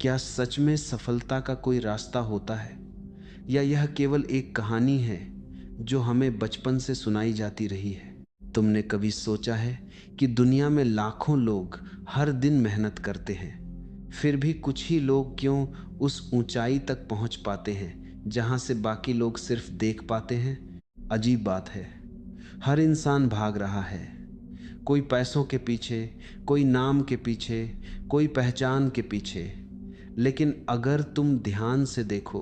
क्या सच में सफलता का कोई रास्ता होता है, या यह केवल एक कहानी है जो हमें बचपन से सुनाई जाती रही है? तुमने कभी सोचा है कि दुनिया में लाखों लोग हर दिन मेहनत करते हैं, फिर भी कुछ ही लोग क्यों उस ऊंचाई तक पहुंच पाते हैं जहां से बाकी लोग सिर्फ देख पाते हैं? अजीब बात है, हर इंसान भाग रहा है, कोई पैसों के पीछे, कोई नाम के पीछे, कोई पहचान के पीछे। लेकिन अगर तुम ध्यान से देखो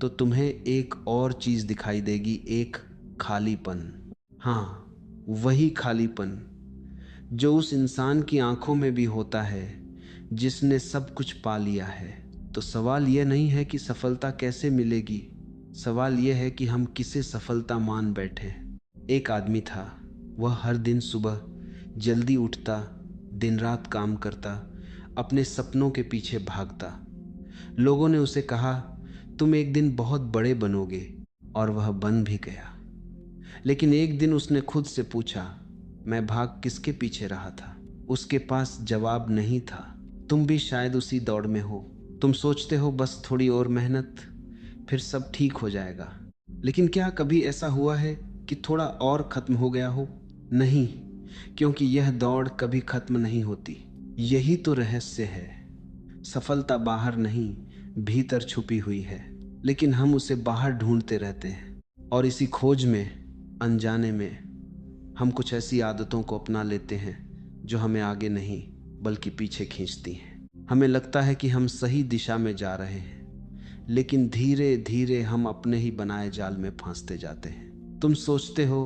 तो तुम्हें एक और चीज दिखाई देगी, एक खालीपन। हाँ, वही खालीपन जो उस इंसान की आंखों में भी होता है जिसने सब कुछ पा लिया है। तो सवाल यह नहीं है कि सफलता कैसे मिलेगी, सवाल यह है कि हम किसे सफलता मान बैठे। एक आदमी था, वह हर दिन सुबह जल्दी उठता, दिन रात काम करता, अपने सपनों के पीछे भागता। लोगों ने उसे कहा, तुम एक दिन बहुत बड़े बनोगे, और वह बन भी गया। लेकिन एक दिन उसने खुद से पूछा, मैं भाग किसके पीछे रहा था? उसके पास जवाब नहीं था। तुम भी शायद उसी दौड़ में हो। तुम सोचते हो बस थोड़ी और मेहनत, फिर सब ठीक हो जाएगा। लेकिन क्या कभी ऐसा हुआ है कि थोड़ा और खत्म हो गया हो? नहीं, क्योंकि यह दौड़ कभी खत्म नहीं होती। यही तो रहस्य है, सफलता बाहर नहीं, भीतर छुपी हुई है, लेकिन हम उसे बाहर ढूंढते रहते हैं। और इसी खोज में, अनजाने में, हम कुछ ऐसी आदतों को अपना लेते हैं जो हमें आगे नहीं बल्कि पीछे खींचती हैं। हमें लगता है कि हम सही दिशा में जा रहे हैं, लेकिन धीरे धीरे हम अपने ही बनाए जाल में फंसते जाते हैं। तुम सोचते हो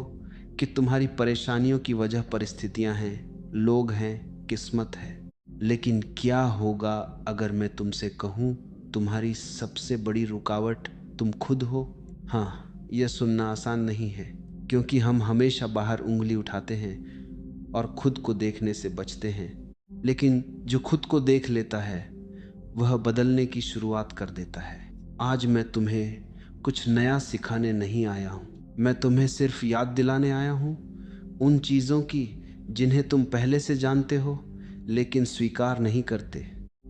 कि तुम्हारी परेशानियों की वजह परिस्थितियां हैं, लोग हैं, किस्मत है। लेकिन क्या होगा अगर मैं तुमसे कहूं, तुम्हारी सबसे बड़ी रुकावट तुम खुद हो? हाँ, यह सुनना आसान नहीं है, क्योंकि हम हमेशा बाहर उंगली उठाते हैं और खुद को देखने से बचते हैं। लेकिन जो खुद को देख लेता है वह बदलने की शुरुआत कर देता है। आज मैं तुम्हें कुछ नया सिखाने नहीं आया हूँ, मैं तुम्हें सिर्फ याद दिलाने आया हूँ उन चीज़ों की जिन्हें तुम पहले से जानते हो लेकिन स्वीकार नहीं करते।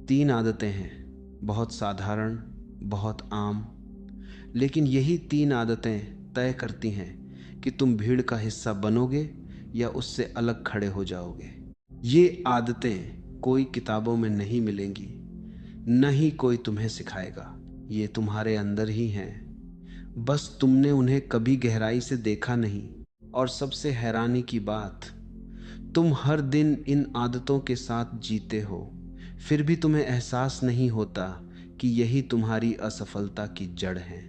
3 आदतें हैं, बहुत साधारण, बहुत आम, लेकिन यही 3 आदतें तय करती हैं कि तुम भीड़ का हिस्सा बनोगे या उससे अलग खड़े हो जाओगे। ये आदतें कोई किताबों में नहीं मिलेंगी, न ही कोई तुम्हें सिखाएगा, ये तुम्हारे अंदर ही हैं, बस तुमने उन्हें कभी गहराई से देखा नहीं। और सबसे हैरानी की बात, तुम हर दिन इन आदतों के साथ जीते हो, फिर भी तुम्हें एहसास नहीं होता कि यही तुम्हारी असफलता की जड़ है।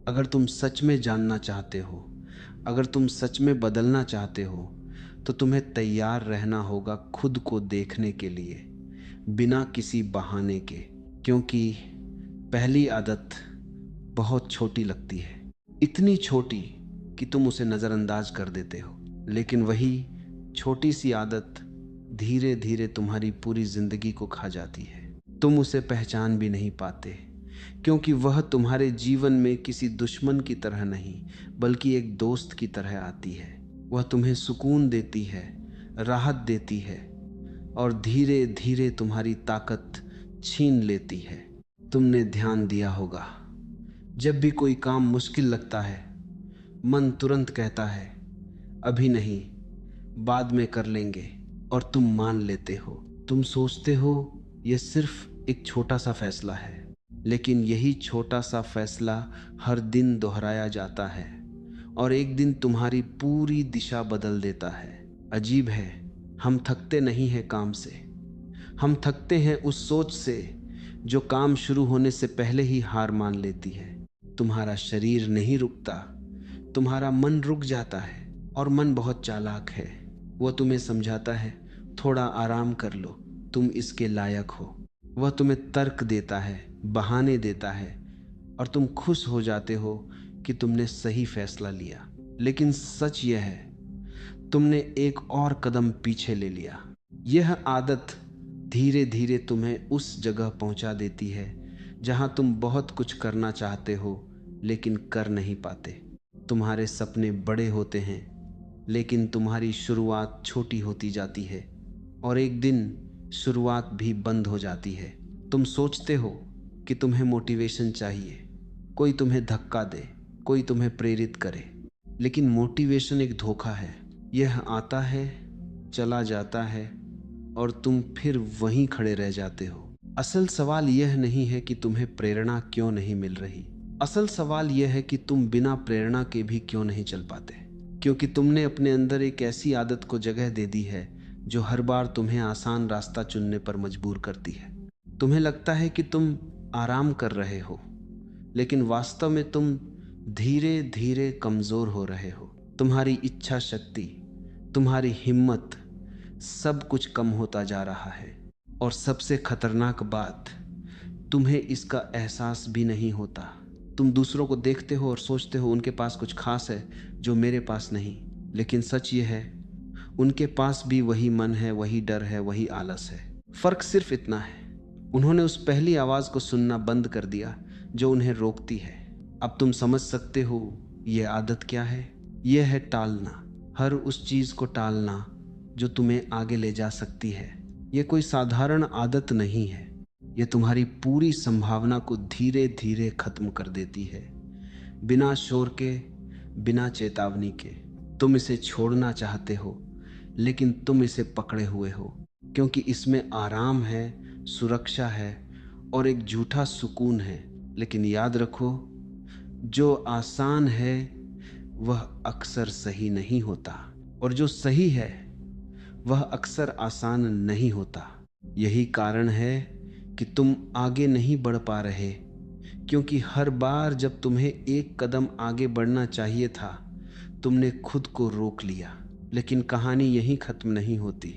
अगर तुम सच में जानना चाहते हो, अगर तुम सच में बदलना चाहते हो, तो तुम्हें तैयार रहना होगा खुद को देखने के लिए, बिना किसी बहाने के। क्योंकि पहली आदत बहुत छोटी लगती है, इतनी छोटी कि तुम उसे नज़रअंदाज कर देते हो, लेकिन वही छोटी सी आदत धीरे धीरे तुम्हारी पूरी जिंदगी को खा जाती है। तुम उसे पहचान भी नहीं पाते, क्योंकि वह तुम्हारे जीवन में किसी दुश्मन की तरह नहीं बल्कि एक दोस्त की तरह आती है। वह तुम्हें सुकून देती है, राहत देती है, और धीरे धीरे तुम्हारी ताकत छीन लेती है। तुमने ध्यान दिया होगा, जब भी कोई काम मुश्किल लगता है, मन तुरंत कहता है अभी नहीं, बाद में कर लेंगे, और तुम मान लेते हो। तुम सोचते हो यह सिर्फ एक छोटा सा फैसला है, लेकिन यही छोटा सा फैसला हर दिन दोहराया जाता है और एक दिन तुम्हारी पूरी दिशा बदल देता है। अजीब है, हम थकते नहीं हैं काम से, हम थकते हैं उस सोच से जो काम शुरू होने से पहले ही हार मान लेती है। तुम्हारा शरीर नहीं रुकता, तुम्हारा मन रुक जाता है, और मन बहुत चालाक है। वह तुम्हें समझाता है थोड़ा आराम कर लो, तुम इसके लायक हो। वह तुम्हें तर्क देता है, बहाने देता है, और तुम खुश हो जाते हो कि तुमने सही फैसला लिया। लेकिन सच यह है, तुमने एक और कदम पीछे ले लिया। यह आदत धीरे धीरे तुम्हें उस जगह पहुंचा देती है जहां तुम बहुत कुछ करना चाहते हो लेकिन कर नहीं पाते। तुम्हारे सपने बड़े होते हैं, लेकिन तुम्हारी शुरुआत छोटी होती जाती है, और एक दिन शुरुआत भी बंद हो जाती है। तुम सोचते हो कि तुम्हें मोटिवेशन चाहिए, कोई तुम्हें धक्का दे, कोई तुम्हें प्रेरित करे, लेकिन मोटिवेशन एक धोखा है। यह आता है, चला जाता है और तुम फिर वहीं खड़े रह जाते हो। असल सवाल यह नहीं है कि तुम्हें प्रेरणा क्यों नहीं मिल रही, असल सवाल यह है कि तुम बिना प्रेरणा के भी क्यों नहीं चल पाते। क्योंकि तुमने अपने अंदर एक ऐसी आदत को जगह दे दी है जो हर बार तुम्हें आसान रास्ता चुनने पर मजबूर करती है। तुम्हें लगता है कि तुम आराम कर रहे हो, लेकिन वास्तव में तुम धीरे धीरे कमजोर हो रहे हो। तुम्हारी इच्छा शक्ति, तुम्हारी हिम्मत, सब कुछ कम होता जा रहा है। और सबसे खतरनाक बात, तुम्हें इसका एहसास भी नहीं होता। तुम दूसरों को देखते हो और सोचते हो उनके पास कुछ खास है जो मेरे पास नहीं, लेकिन सच ये है उनके पास भी वही मन है, वही डर है, वही आलस है। फर्क सिर्फ इतना है, उन्होंने उस पहली आवाज को सुनना बंद कर दिया जो उन्हें रोकती है। अब तुम समझ सकते हो ये आदत क्या है। यह है टालना, हर उस चीज को टालना जो तुम्हें आगे ले जा सकती है। यह कोई साधारण आदत नहीं है, यह तुम्हारी पूरी संभावना को धीरे धीरे खत्म कर देती है, बिना शोर के, बिना चेतावनी के। तुम इसे छोड़ना चाहते हो, लेकिन तुम इसे पकड़े हुए हो, क्योंकि इसमें आराम है, सुरक्षा है और एक झूठा सुकून है। लेकिन याद रखो, जो आसान है वह अक्सर सही नहीं होता, और जो सही है वह अक्सर आसान नहीं होता। यही कारण है कि तुम आगे नहीं बढ़ पा रहे, क्योंकि हर बार जब तुम्हें एक कदम आगे बढ़ना चाहिए था, तुमने खुद को रोक लिया। लेकिन कहानी यहीं खत्म नहीं होती,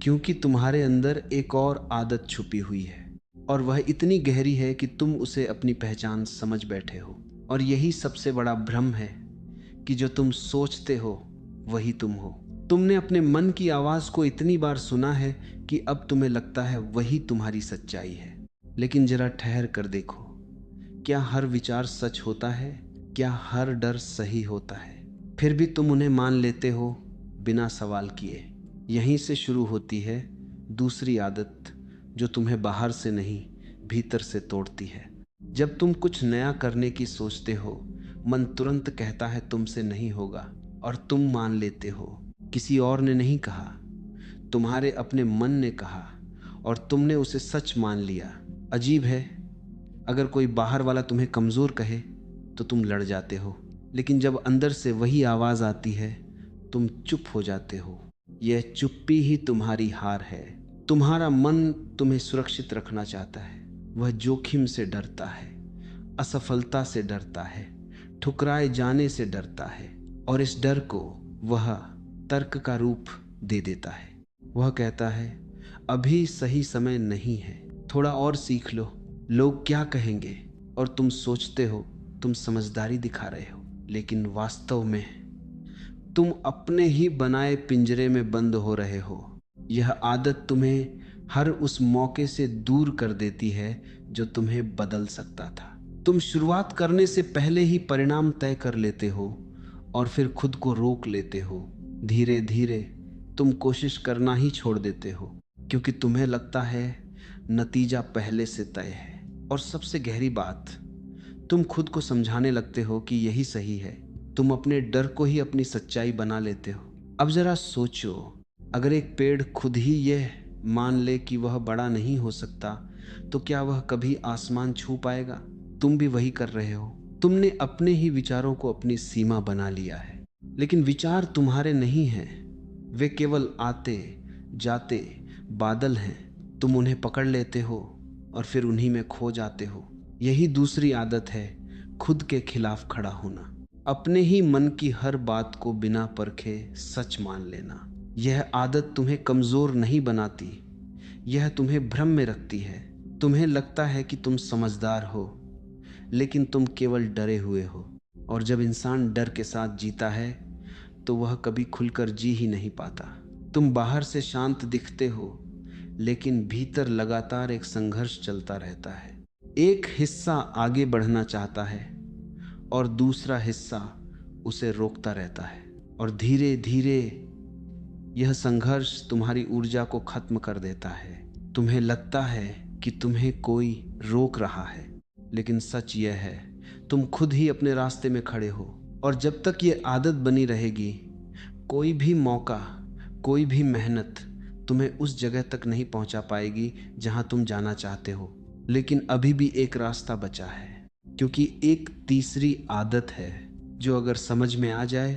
क्योंकि तुम्हारे अंदर एक और आदत छुपी हुई है, और वह इतनी गहरी है कि तुम उसे अपनी पहचान समझ बैठे हो। और यही सबसे बड़ा भ्रम है कि जो तुम सोचते हो वही तुम हो। तुमने अपने मन की आवाज को इतनी बार सुना है कि अब तुम्हें लगता है वही तुम्हारी सच्चाई है। लेकिन जरा ठहर कर देखो, क्या हर विचार सच होता है? क्या हर डर सही होता है? फिर भी तुम उन्हें मान लेते हो बिना सवाल किए। यहीं से शुरू होती है दूसरी आदत, जो तुम्हें बाहर से नहीं भीतर से तोड़ती है। जब तुम कुछ नया करने की सोचते हो, मन तुरंत कहता है तुमसे नहीं होगा, और तुम मान लेते हो। किसी और ने नहीं कहा, तुम्हारे अपने मन ने कहा, और तुमने उसे सच मान लिया। अजीब है, अगर कोई बाहर वाला तुम्हें कमजोर कहे तो तुम लड़ जाते हो, लेकिन जब अंदर से वही आवाज आती है तुम चुप हो जाते हो। यह चुप्पी ही तुम्हारी हार है। तुम्हारा मन तुम्हें सुरक्षित रखना चाहता है, वह जोखिम से डरता है, असफलता से डरता है, ठुकराए जाने से डरता है, और इस डर को वह तर्क का रूप दे देता है। वह कहता है अभी सही समय नहीं है, थोड़ा और सीख लो, लोग क्या कहेंगे। और तुम सोचते हो तुम समझदारी दिखा रहे हो, लेकिन वास्तव में तुम अपने ही बनाए पिंजरे में बंद हो रहे हो। यह आदत तुम्हें हर उस मौके से दूर कर देती है जो तुम्हें बदल सकता था। तुम शुरुआत करने से पहले ही परिणाम तय कर लेते हो और फिर खुद को रोक लेते हो। धीरे धीरे तुम कोशिश करना ही छोड़ देते हो, क्योंकि तुम्हें लगता है नतीजा पहले से तय है। और सबसे गहरी बात, तुम खुद को समझाने लगते हो कि यही सही है। तुम अपने डर को ही अपनी सच्चाई बना लेते हो। अब जरा सोचो, अगर एक पेड़ खुद ही यह मान ले कि वह बड़ा नहीं हो सकता, तो क्या वह कभी आसमान छू पाएगा? तुम भी वही कर रहे हो। तुमने अपने ही विचारों को अपनी सीमा बना लिया है। लेकिन विचार तुम्हारे नहीं हैं, वे केवल आते जाते बादल हैं। तुम उन्हें पकड़ लेते हो और फिर उन्हीं में खो जाते हो। यही दूसरी आदत है, खुद के खिलाफ खड़ा होना, अपने ही मन की हर बात को बिना परखे सच मान लेना। यह आदत तुम्हें कमजोर नहीं बनाती, यह तुम्हें भ्रम में रखती है। तुम्हें लगता है कि तुम समझदार हो, लेकिन तुम केवल डरे हुए हो। और जब इंसान डर के साथ जीता है तो वह कभी खुलकर जी ही नहीं पाता। तुम बाहर से शांत दिखते हो, लेकिन भीतर लगातार एक संघर्ष चलता रहता है। एक हिस्सा आगे बढ़ना चाहता है और दूसरा हिस्सा उसे रोकता रहता है, और धीरे धीरे यह संघर्ष तुम्हारी ऊर्जा को खत्म कर देता है। तुम्हें लगता है कि तुम्हें कोई रोक रहा है, लेकिन सच यह है तुम खुद ही अपने रास्ते में खड़े हो। और जब तक ये आदत बनी रहेगी, कोई भी मौका, कोई भी मेहनत तुम्हें उस जगह तक नहीं पहुंचा पाएगी जहां तुम जाना चाहते हो। लेकिन अभी भी एक रास्ता बचा है, क्योंकि एक तीसरी आदत है जो अगर समझ में आ जाए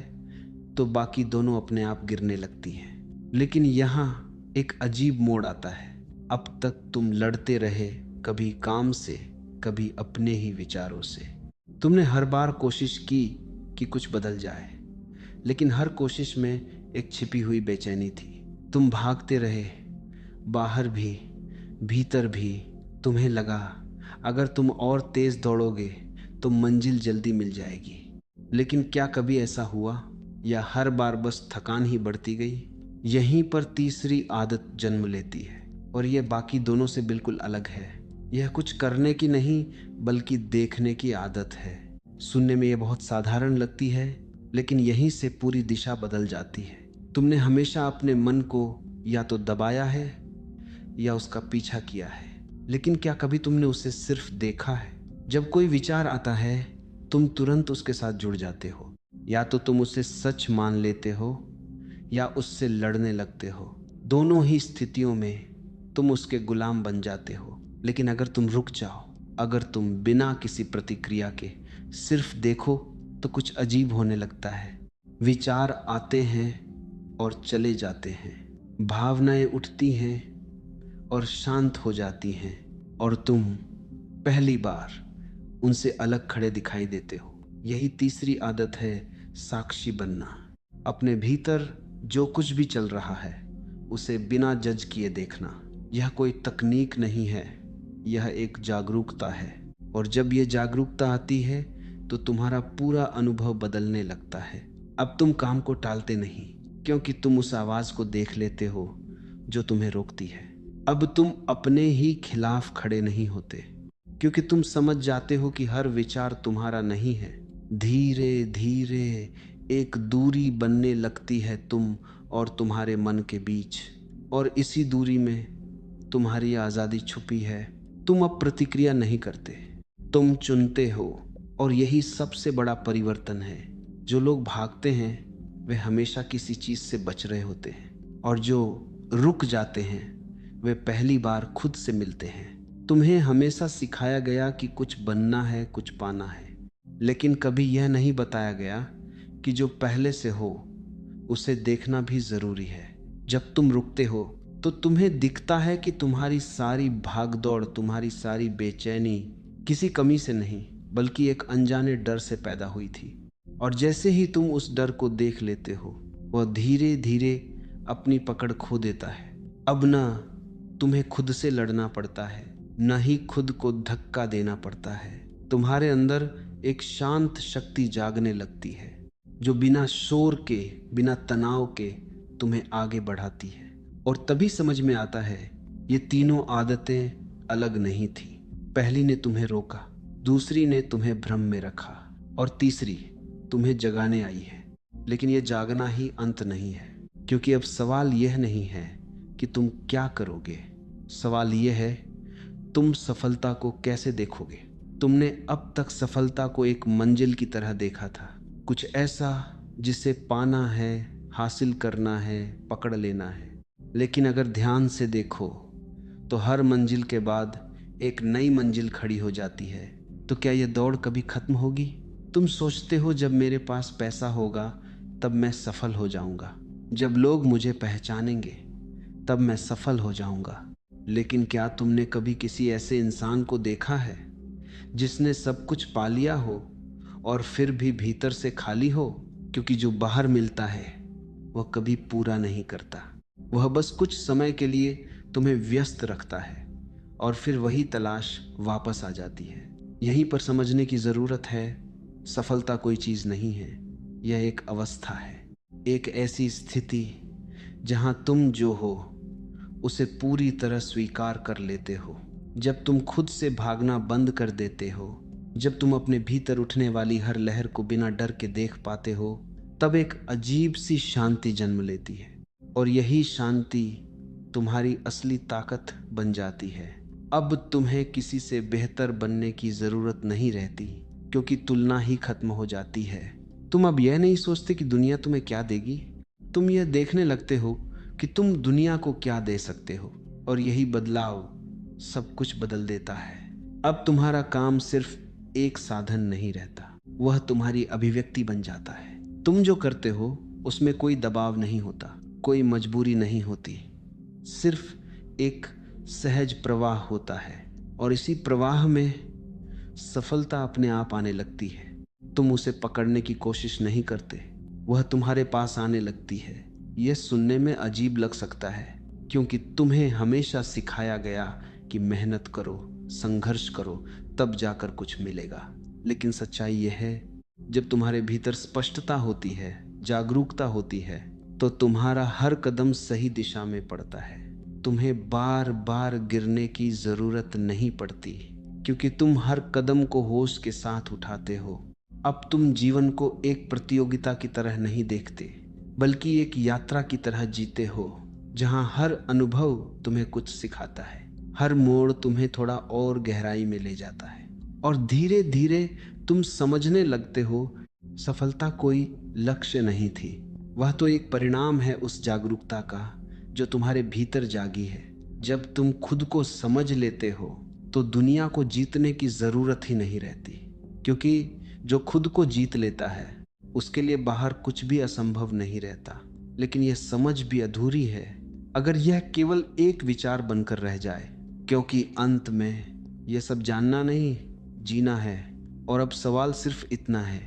तो बाकी दोनों अपने आप गिरने लगती हैं। लेकिन यहाँ एक अजीब मोड़ आता है। अब तक तुम लड़ते रहे, कभी काम से, कभी अपने ही विचारों से। तुमने हर बार कोशिश की कि कुछ बदल जाए, लेकिन हर कोशिश में एक छिपी हुई बेचैनी थी। तुम भागते रहे, बाहर भी, भीतर भी। तुम्हें लगा अगर तुम और तेज दौड़ोगे तो मंजिल जल्दी मिल जाएगी। लेकिन क्या कभी ऐसा हुआ, या हर बार बस थकान ही बढ़ती गई? यहीं पर तीसरी आदत जन्म लेती है, और यह बाकी दोनों से बिल्कुल अलग है। यह कुछ करने की नहीं, बल्कि देखने की आदत है। सुनने में यह बहुत साधारण लगती है, लेकिन यहीं से पूरी दिशा बदल जाती है। तुमने हमेशा अपने मन को या तो दबाया है या उसका पीछा किया है, लेकिन क्या कभी तुमने उसे सिर्फ देखा है? जब कोई विचार आता है, तुम तुरंत उसके साथ जुड़ जाते हो। या तो तुम उसे सच मान लेते हो या उससे लड़ने लगते हो। दोनों ही स्थितियों में तुम उसके गुलाम बन जाते हो। लेकिन अगर तुम रुक जाओ, अगर तुम बिना किसी प्रतिक्रिया के सिर्फ देखो, तो कुछ अजीब होने लगता है। विचार आते हैं और चले जाते हैं, भावनाएं उठती हैं और शांत हो जाती हैं, और तुम पहली बार उनसे अलग खड़े दिखाई देते हो। यही तीसरी आदत है, साक्षी बनना। अपने भीतर जो कुछ भी चल रहा है उसे बिना जज किए देखना। यह कोई तकनीक नहीं है, यह एक जागरूकता है। और जब यह जागरूकता आती है तो तुम्हारा पूरा अनुभव बदलने लगता है। अब तुम काम को टालते नहीं, क्योंकि तुम उस आवाज को देख लेते हो जो तुम्हें रोकती है। अब तुम अपने ही खिलाफ खड़े नहीं होते, क्योंकि तुम समझ जाते हो कि हर विचार तुम्हारा नहीं है। धीरे धीरे एक दूरी बनने लगती है तुम और तुम्हारे मन के बीच, और इसी दूरी में तुम्हारी आज़ादी छुपी है। तुम अब प्रतिक्रिया नहीं करते, तुम चुनते हो। और यही सबसे बड़ा परिवर्तन है। जो लोग भागते हैं वे हमेशा किसी चीज़ से बच रहे होते हैं, और जो रुक जाते हैं वे पहली बार खुद से मिलते हैं। तुम्हें हमेशा सिखाया गया कि कुछ बनना है, कुछ पाना है, लेकिन कभी यह नहीं बताया गया कि जो पहले से हो उसे देखना भी जरूरी है। जब तुम रुकते हो तो तुम्हें दिखता है कि तुम्हारी सारी भागदौड़, तुम्हारी सारी बेचैनी किसी कमी से नहीं, बल्कि एक अनजाने डर से पैदा हुई थी। और जैसे ही तुम उस डर को देख लेते हो, वह धीरे धीरे अपनी पकड़ खो देता है। अब ना तुम्हें खुद से लड़ना पड़ता है, न ही खुद को धक्का देना पड़ता है। तुम्हारे अंदर एक शांत शक्ति जागने लगती है, जो बिना शोर के, बिना तनाव के तुम्हें आगे बढ़ाती है। और तभी समझ में आता है ये तीनों आदतें अलग नहीं थी। पहली ने तुम्हें रोका, दूसरी ने तुम्हें भ्रम में रखा, और तीसरी तुम्हें जगाने आई है। लेकिन यह जागना ही अंत नहीं है, क्योंकि अब सवाल यह नहीं है कि तुम क्या करोगे, सवाल यह है तुम सफलता को कैसे देखोगे। तुमने अब तक सफलता को एक मंजिल की तरह देखा था, कुछ ऐसा जिसे पाना है, हासिल करना है, पकड़ लेना है। लेकिन अगर ध्यान से देखो तो हर मंजिल के बाद एक नई मंजिल खड़ी हो जाती है। तो क्या यह दौड़ कभी खत्म होगी? तुम सोचते हो जब मेरे पास पैसा होगा तब मैं सफल हो जाऊंगा, जब लोग मुझे पहचानेंगे तब मैं सफल हो जाऊंगा। लेकिन क्या तुमने कभी किसी ऐसे इंसान को देखा है जिसने सब कुछ पा लिया हो और फिर भी भीतर से खाली हो? क्योंकि जो बाहर मिलता है वह कभी पूरा नहीं करता, वह बस कुछ समय के लिए तुम्हें व्यस्त रखता है, और फिर वही तलाश वापस आ जाती है। यहीं पर समझने की जरूरत है, सफलता कोई चीज नहीं है, यह एक अवस्था है, एक ऐसी स्थिति जहां तुम जो हो उसे पूरी तरह स्वीकार कर लेते हो। जब तुम खुद से भागना बंद कर देते हो, जब तुम अपने भीतर उठने वाली हर लहर को बिना डर के देख पाते हो, तब एक अजीब सी शांति जन्म लेती है। और यही शांति तुम्हारी असली ताकत बन जाती है। अब तुम्हें किसी से बेहतर बनने की जरूरत नहीं रहती, क्योंकि तुलना ही खत्म हो जाती है। तुम अब यह नहीं सोचते कि दुनिया तुम्हें क्या देगी, तुम यह देखने लगते हो कि तुम दुनिया को क्या दे सकते हो, और यही बदलाव सब कुछ बदल देता है। अब तुम्हारा काम सिर्फ एक साधन नहीं रहता, वह तुम्हारी अभिव्यक्ति बन जाता है। तुम जो करते हो उसमें कोई दबाव नहीं होता, कोई मजबूरी नहीं होती, सिर्फ एक सहज प्रवाह होता है, और इसी प्रवाह में सफलता अपने आप आने लगती है। तुम उसे पकड़ने की कोशिश नहीं करते, वह तुम्हारे पास आने लगती है। यह सुनने में अजीब लग सकता है, क्योंकि तुम्हें हमेशा सिखाया गया कि मेहनत करो, संघर्ष करो, तब जाकर कुछ मिलेगा। लेकिन सच्चाई यह है, जब तुम्हारे भीतर स्पष्टता होती है, जागरूकता होती है, तो तुम्हारा हर कदम सही दिशा में पड़ता है। तुम्हें बार बार गिरने की जरूरत नहीं पड़ती, क्योंकि तुम हर कदम को होश के साथ उठाते हो। अब तुम जीवन को एक प्रतियोगिता की तरह नहीं देखते, बल्कि एक यात्रा की तरह जीते हो, जहां हर अनुभव तुम्हें कुछ सिखाता है, हर मोड़ तुम्हें थोड़ा और गहराई में ले जाता है, और धीरे धीरे तुम समझने लगते हो सफलता कोई लक्ष्य नहीं थी, वह तो एक परिणाम है उस जागरूकता का जो तुम्हारे भीतर जागी है। जब तुम खुद को समझ लेते हो तो दुनिया को जीतने की जरूरत ही नहीं रहती, क्योंकि जो खुद को जीत लेता है उसके लिए बाहर कुछ भी असंभव नहीं रहता। लेकिन यह समझ भी अधूरी है अगर यह केवल एक विचार बनकर रह जाए, क्योंकि अंत में यह सब जानना नहीं, जीना है। और अब सवाल सिर्फ इतना है,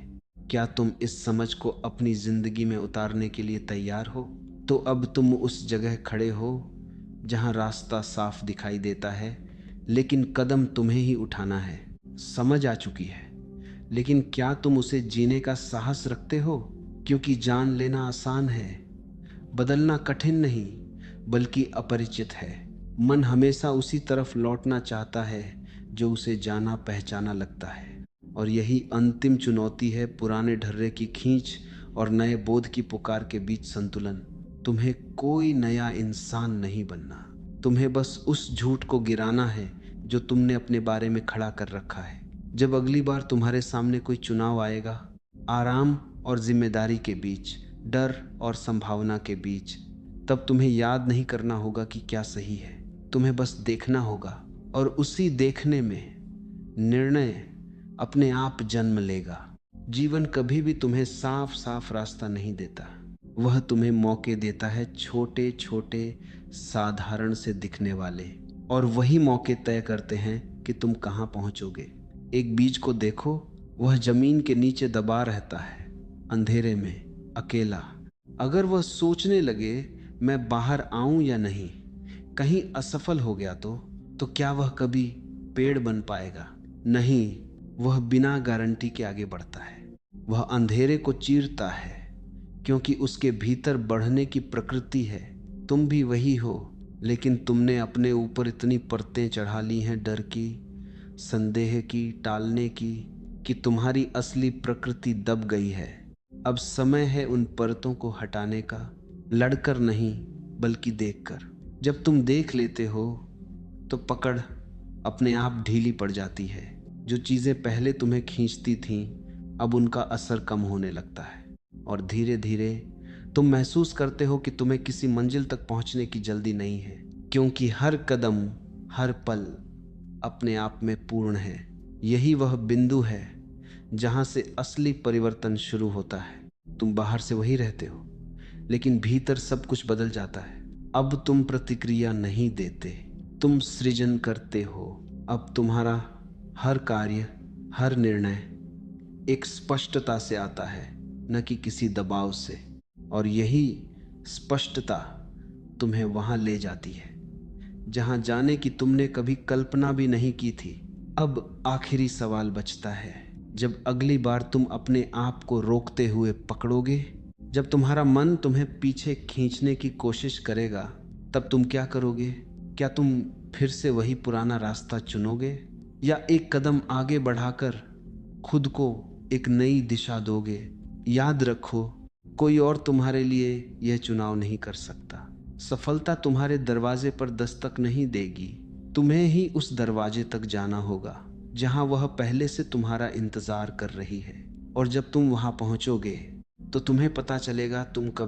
क्या तुम इस समझ को अपनी जिंदगी में उतारने के लिए तैयार हो? तो अब तुम उस जगह खड़े हो जहां रास्ता साफ दिखाई देता है, लेकिन कदम तुम्हें ही उठाना है। समझ आ चुकी है, लेकिन क्या तुम उसे जीने का साहस रखते हो? क्योंकि जान लेना आसान है, बदलना कठिन नहीं, बल्कि अपरिचित है। मन हमेशा उसी तरफ लौटना चाहता है जो उसे जाना पहचाना लगता है, और यही अंतिम चुनौती है पुराने ढर्रे की खींच और नए बोध की पुकार के बीच संतुलन। तुम्हें कोई नया इंसान नहीं बनना, तुम्हें बस उस झूठ को गिराना है जो तुमने अपने बारे में खड़ा कर रखा है। जब अगली बार तुम्हारे सामने कोई चुनाव आएगा, आराम और जिम्मेदारी के बीच, डर और संभावना के बीच, तब तुम्हें याद नहीं करना होगा कि क्या सही है, तुम्हें बस देखना होगा, और उसी देखने में निर्णय अपने आप जन्म लेगा। जीवन कभी भी तुम्हें साफ साफ रास्ता नहीं देता, वह तुम्हें मौके देता है, छोटे छोटे साधारण से दिखने वाले, और वही मौके तय करते हैं कि तुम कहाँ पहुंचोगे। एक बीज को देखो, वह जमीन के नीचे दबा रहता है, अंधेरे में, अकेला। अगर वह सोचने लगे मैं बाहर आऊं या नहीं, कहीं असफल हो गया तो क्या वह कभी पेड़ बन पाएगा? नहीं, वह बिना गारंटी के आगे बढ़ता है। वह अंधेरे को चीरता है, क्योंकि उसके भीतर बढ़ने की प्रकृति है। तुम भी वही हो, लेकिन तुमने अपने ऊपर इतनी परतें चढ़ा ली हैं, डर की, संदेह की, टालने की, कि तुम्हारी असली प्रकृति दब गई है। अब समय है उन परतों को हटाने का, लड़कर नहीं बल्कि देखकर। जब तुम देख लेते हो तो पकड़ अपने आप ढीली पड़ जाती है। जो चीजें पहले तुम्हें खींचती थीं, अब उनका असर कम होने लगता है, और धीरे धीरे तुम महसूस करते हो कि तुम्हें किसी मंजिल तक पहुंचने की जल्दी नहीं है, क्योंकि हर कदम, हर पल अपने आप में पूर्ण है। यही वह बिंदु है जहां से असली परिवर्तन शुरू होता है। तुम बाहर से वही रहते हो, लेकिन भीतर सब कुछ बदल जाता है। अब तुम प्रतिक्रिया नहीं देते, तुम सृजन करते हो। अब तुम्हारा हर कार्य, हर निर्णय एक स्पष्टता से आता है, न कि किसी दबाव से। और यही स्पष्टता तुम्हें वहां ले जाती है जहां जाने की तुमने कभी कल्पना भी नहीं की थी। अब आखिरी सवाल बचता है, जब अगली बार तुम अपने आप को रोकते हुए पकड़ोगे, जब तुम्हारा मन तुम्हें पीछे खींचने की कोशिश करेगा, तब तुम क्या करोगे? क्या तुम फिर से वही पुराना रास्ता चुनोगे, या एक कदम आगे बढ़ाकर खुद को एक नई दिशा दोगे? याद रखो, कोई और तुम्हारे लिए यह चुनाव नहीं कर सकता। सफलता तुम्हारे दरवाजे पर दस्तक नहीं देगी, तुम्हें ही उस दरवाजे तक जाना होगा जहां वह पहले से तुम्हारा इंतजार कर रही है। और जब तुम वहां पहुंचोगे तो तुम्हें पता चलेगा तुम कभी